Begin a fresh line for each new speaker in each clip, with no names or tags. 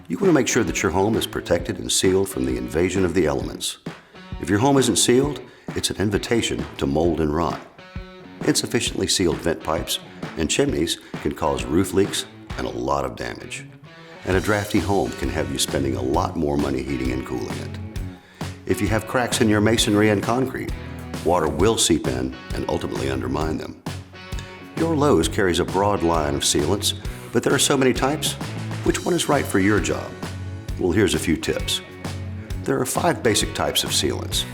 You want to make sure that your home is protected and sealed from the invasion of the elements. If your home isn't sealed, it's an invitation to mold and rot. Insufficiently sealed vent pipes and chimneys can cause roof leaks and a lot of damage. And a drafty home can have you spending a lot more money heating and cooling it. If you have cracks in your masonry and concrete, water will seep in and ultimately undermine them. Your Lowe's carries a broad line of sealants, but there are so many types. Which one is right for your job? Well, here's a few tips. There are 5 basic types of sealants.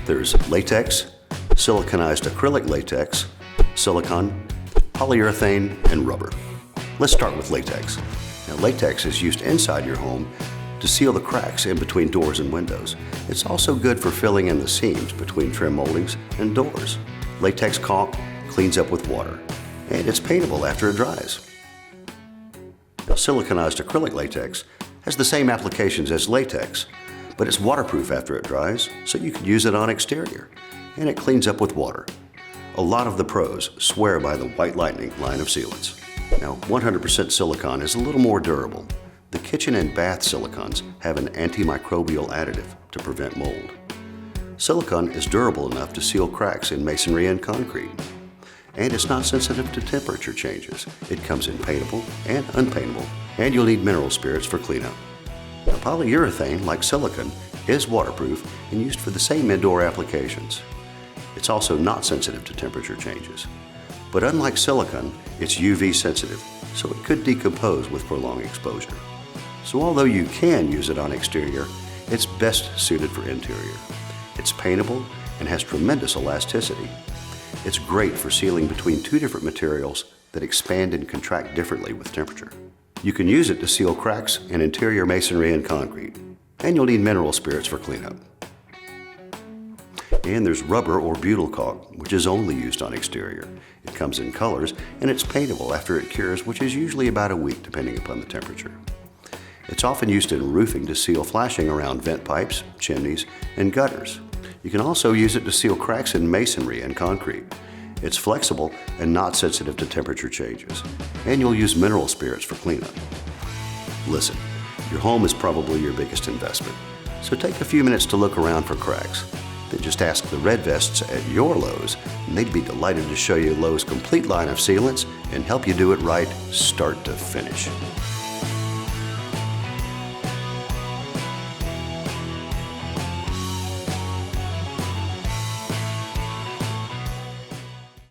There's latex, siliconized acrylic latex, silicone, polyurethane, and rubber. Let's start with latex. Now, latex is used inside your home to seal the cracks in between doors and windows. It's also good for filling in the seams between trim moldings and doors. Latex caulk cleans up with water, and it's paintable after it dries. Now, siliconized acrylic latex has the same applications as latex, but it's waterproof after it dries, so you can use it on exterior, and it cleans up with water. A lot of the pros swear by the White Lightning line of sealants. Now, 100% silicone is a little more durable. The kitchen and bath silicones have an antimicrobial additive to prevent mold. Silicone is durable enough to seal cracks in masonry and concrete. And it's not sensitive to temperature changes. It comes in paintable and unpaintable, and you'll need mineral spirits for cleanup. Now, polyurethane, like silicone, is waterproof and used for the same indoor applications. It's also not sensitive to temperature changes. But unlike silicone, it's UV sensitive, so it could decompose with prolonged exposure. So although you can use it on exterior, it's best suited for interior. It's paintable and has tremendous elasticity. It's great for sealing between 2 different materials that expand and contract differently with temperature. You can use it to seal cracks in interior masonry and concrete, and you'll need mineral spirits for cleanup. And there's rubber or butyl caulk, which is only used on exterior. It comes in colors, and it's paintable after it cures, which is usually about a week depending upon the temperature. It's often used in roofing to seal flashing around vent pipes, chimneys, and gutters. You can also use it to seal cracks in masonry and concrete. It's flexible and not sensitive to temperature changes, and you'll use mineral spirits for cleanup. Listen, your home is probably your biggest investment, so take a few minutes to look around for cracks. Then just ask the Red Vests at your Lowe's, and they'd be delighted to show you Lowe's complete line of sealants and help you do it right, start to finish.